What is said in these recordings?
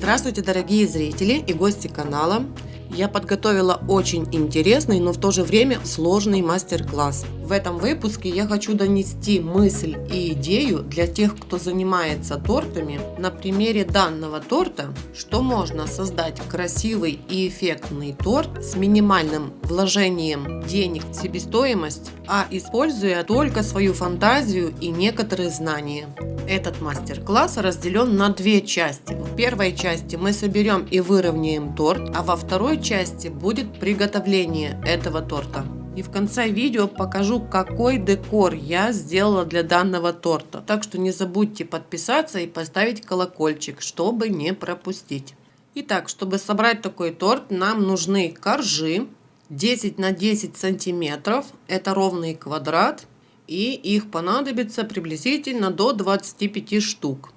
Здравствуйте, дорогие зрители и гости канала! Я подготовила очень интересный, но в то же время сложный мастер-класс. В этом выпуске я хочу донести мысль и идею для тех, кто занимается тортами, на примере данного торта, что можно создать красивый и эффектный торт с минимальным вложением денег в себестоимость, а используя только свою фантазию и некоторые знания. Этот мастер-класс разделен на две части. В первой части мы соберем и выровняем торт, а во второй части будет приготовление этого торта. И в конце видео покажу, какой декор я сделала для данного торта. Так что не забудьте подписаться и поставить колокольчик, чтобы не пропустить. Итак, чтобы собрать такой торт, нам нужны коржи 10 на 10 сантиметров. Это ровный квадрат. И их понадобится приблизительно до 25 штук.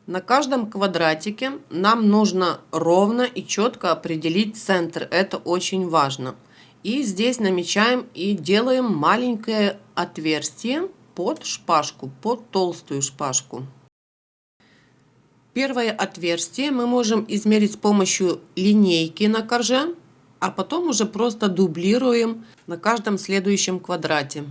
На каждом квадратике нам нужно ровно и четко определить центр. Это очень важно. И здесь намечаем и делаем маленькое отверстие под шпажку, под толстую шпажку. Первое отверстие мы можем измерить с помощью линейки на корже, а потом уже просто дублируем на каждом следующем квадрате.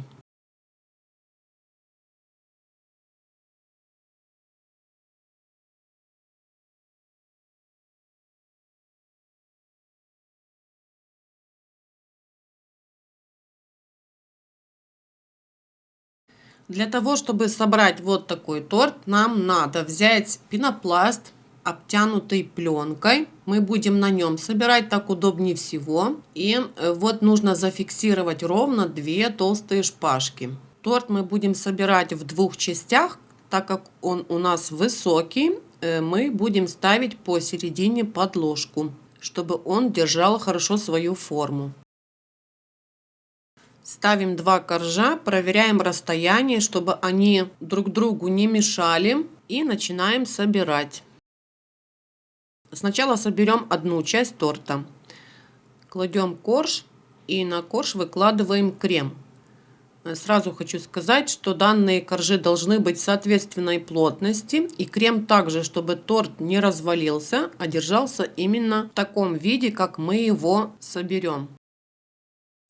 Для того, чтобы собрать вот такой торт, нам надо взять пенопласт, обтянутый пленкой. Мы будем на нем собирать, так удобнее всего. И вот нужно зафиксировать ровно две толстые шпажки. Торт мы будем собирать в двух частях, так как он у нас высокий. Мы будем ставить посередине подложку, чтобы он держал хорошо свою форму. Ставим два коржа, проверяем расстояние, чтобы они друг другу не мешали, и начинаем собирать. Сначала соберем одну часть торта. Кладем корж и на корж выкладываем крем. Сразу хочу сказать, что данные коржи должны быть соответственной плотности, и крем также, чтобы торт не развалился, а держался именно в таком виде, как мы его соберем.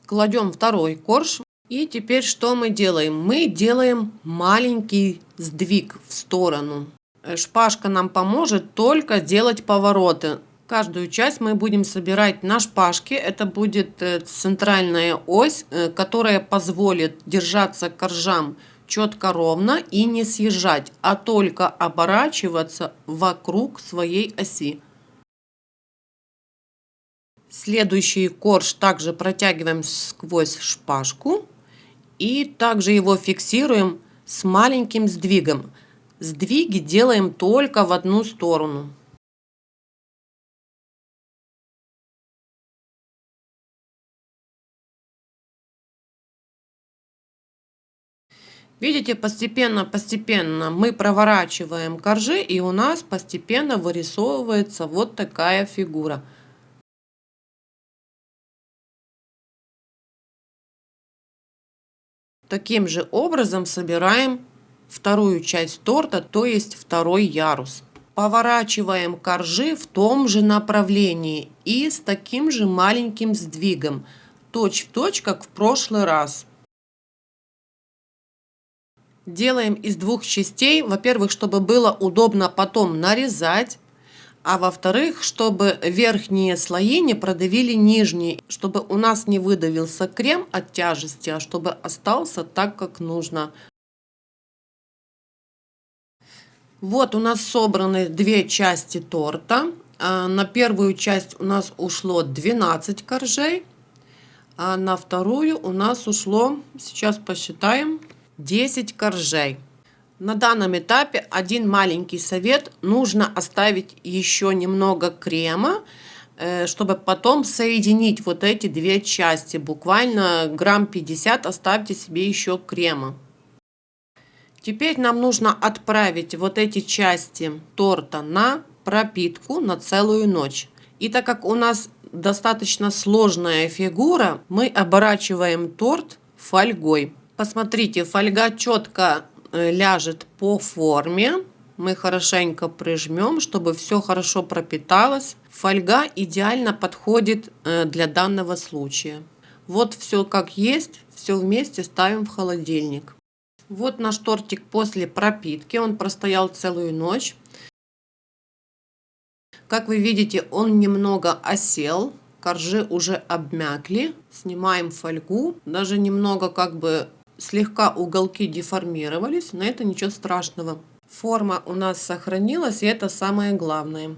Кладем второй корж. И теперь что мы делаем? Мы делаем маленький сдвиг в сторону. Шпажка нам поможет только делать повороты. Каждую часть мы будем собирать на шпажке. Это будет центральная ось, которая позволит держаться коржам четко ровно и не съезжать, а только оборачиваться вокруг своей оси. Следующий корж также протягиваем сквозь шпажку и также его фиксируем с маленьким сдвигом. Сдвиги делаем только в одну сторону. Видите, постепенно мы проворачиваем коржи, и у нас постепенно вырисовывается вот такая фигура. Таким же образом собираем вторую часть торта, то есть второй ярус. Поворачиваем коржи в том же направлении и с таким же маленьким сдвигом, точь-в-точь, как в прошлый раз. Делаем из двух частей, во-первых, чтобы было удобно потом нарезать, а во-вторых, чтобы верхние слои не продавили нижние, чтобы у нас не выдавился крем от тяжести, а чтобы остался так, как нужно. Вот у нас собраны две части торта. На первую часть у нас ушло 12 коржей, а на вторую у нас ушло, сейчас посчитаем, 10 коржей. На данном этапе один маленький совет: нужно оставить еще немного крема, чтобы потом соединить вот эти две части. Буквально грамм 50 оставьте себе еще крема. Теперь нам нужно отправить вот эти части торта на пропитку на целую ночь. И так как у нас достаточно сложная фигура, мы оборачиваем торт фольгой. Посмотрите, фольга четко ляжет по форме. мы хорошенько прижмем, чтобы все хорошо пропиталось. Фольга идеально подходит для данного случая. Вот все как есть, все вместе ставим в холодильник. Вот наш тортик после пропитки, он простоял целую ночь. Как вы видите, он немного осел, коржи уже обмякли. Снимаем фольгу, даже немного как бы слегка уголки деформировались, но это ничего страшного. Форма у нас сохранилась, и это самое главное.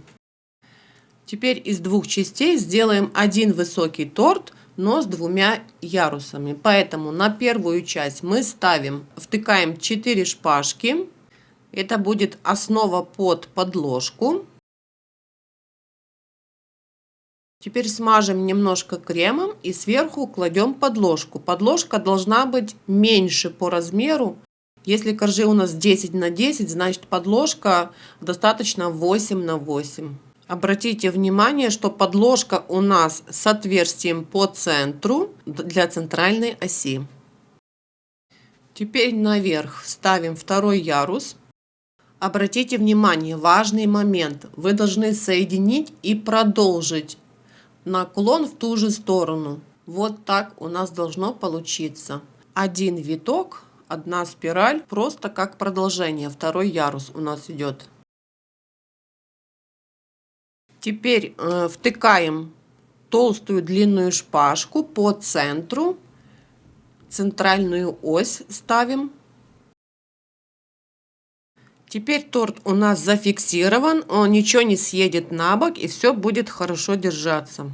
Теперь из двух частей сделаем один высокий торт, но с двумя ярусами. Поэтому на первую часть мы втыкаем 4 шпажки. Это будет основа под подложку. Теперь смажем немножко кремом и сверху кладем подложку. Подложка должна быть меньше по размеру. Если коржи у нас 10 на 10, значит подложка достаточно 8 на 8. Обратите внимание, что подложка у нас с отверстием по центру для центральной оси. Теперь наверх ставим второй ярус. Обратите внимание, важный момент. Вы должны соединить и продолжить наклон в ту же сторону. Вот так у нас должно получиться. Один виток, одна спираль, просто как продолжение. Второй ярус у нас идет. Теперь втыкаем толстую длинную шпажку по центру. Центральную ось ставим. Теперь торт у нас зафиксирован, он ничего не съедет на бок и все будет хорошо держаться.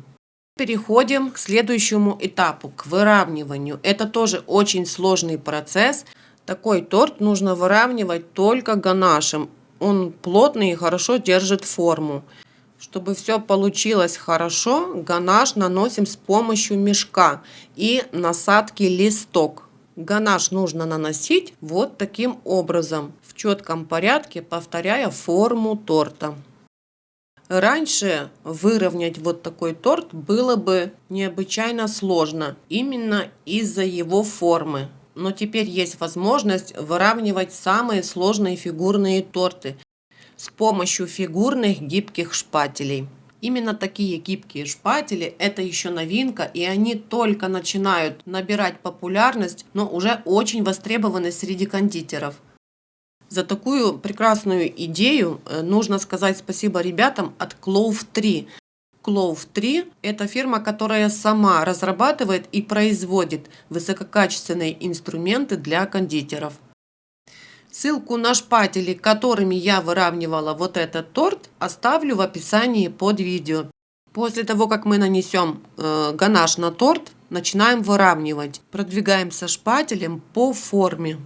Переходим к следующему этапу, к выравниванию. Это тоже очень сложный процесс. Такой торт нужно выравнивать только ганашем. Он плотный и хорошо держит форму. Чтобы все получилось хорошо, ганаш наносим с помощью мешка и насадки листок. Ганаш нужно наносить вот таким образом, в четком порядке, повторяя форму торта. Раньше выровнять вот такой торт было бы необычайно сложно, именно из-за его формы. Но теперь есть возможность выравнивать самые сложные фигурные торты с помощью фигурных гибких шпателей. Именно такие гибкие шпатели – это еще новинка, и они только начинают набирать популярность, но уже очень востребованы среди кондитеров. За такую прекрасную идею нужно сказать спасибо ребятам от Clove 3. Clove 3 – это фирма, которая сама разрабатывает и производит высококачественные инструменты для кондитеров. Ссылку на шпатели, которыми я выравнивала вот этот торт, оставлю в описании под видео. После того, как мы нанесем ганаш на торт, начинаем выравнивать. Продвигаемся шпателем по форме.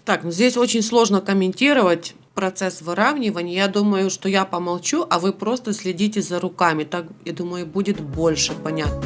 Так, ну здесь очень сложно комментировать процесс выравнивания. Я думаю, что я помолчу, а вы просто следите за руками. Так, я думаю, будет больше понятно.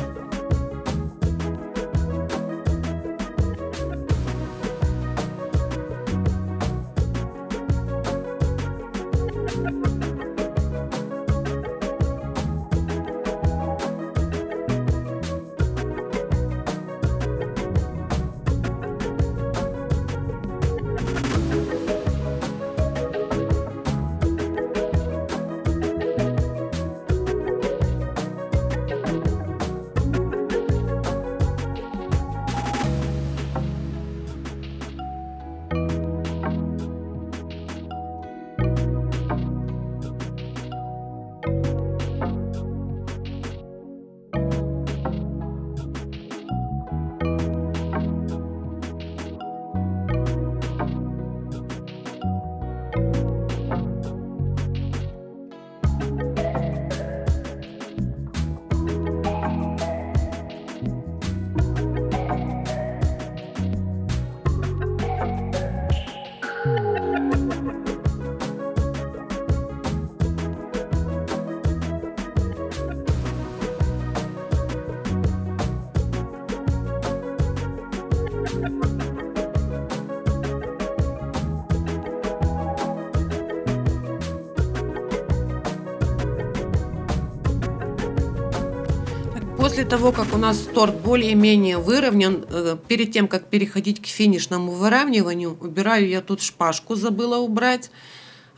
После того, как у нас торт более-менее выровнен, перед тем, как переходить к финишному выравниванию, убираю я тут шпажку, забыла убрать.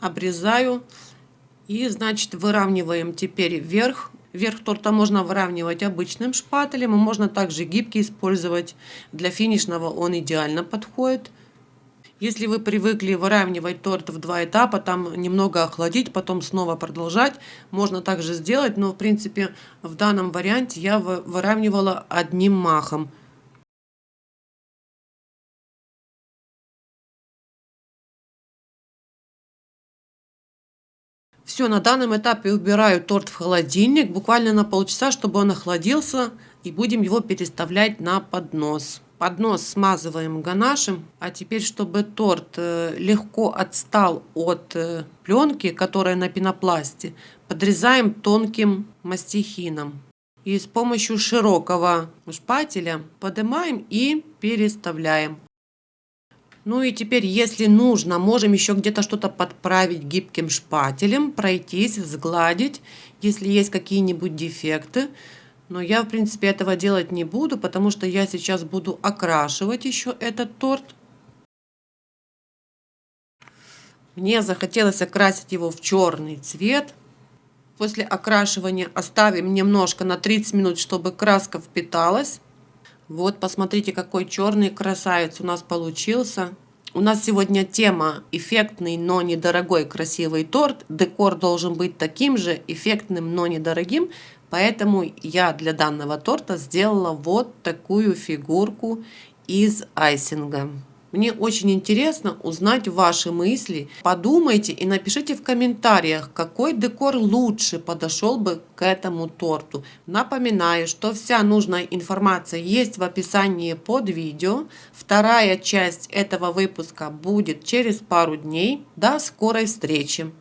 обрезаю и, значит, выравниваем теперь верх. Верх торта можно выравнивать обычным шпателем, и можно также гибкий использовать. Для финишного он идеально подходит. Если вы привыкли выравнивать торт в 2 этапа, там немного охладить, потом снова продолжать, можно также сделать, но в принципе в данном варианте я выравнивала одним махом. Все, на данном этапе убираю торт в холодильник, буквально на полчаса, чтобы он охладился, и будем его переставлять на поднос. Поднос смазываем ганашем. А теперь, чтобы торт легко отстал от пленки, которая на пенопласте, подрезаем тонким мастихином. И с помощью широкого шпателя поднимаем и переставляем. Ну и теперь, если нужно, можем еще где-то что-то подправить гибким шпателем, пройтись, сгладить, если есть какие-нибудь дефекты. Но я, в принципе, этого делать не буду, потому что я сейчас буду окрашивать еще этот торт. Мне захотелось окрасить его в черный цвет. После окрашивания оставим немножко на 30 минут, чтобы краска впиталась. Вот, посмотрите, какой черный красавец у нас получился. У нас сегодня тема эффектный, но недорогой красивый торт. Декор должен быть таким же эффектным, но недорогим. Поэтому я для данного торта сделала вот такую фигурку из айсинга. Мне очень интересно узнать ваши мысли. Подумайте и напишите в комментариях, какой декор лучше подошел бы к этому торту. Напоминаю, что вся нужная информация есть в описании под видео. Вторая часть этого выпуска будет через пару дней. До скорой встречи!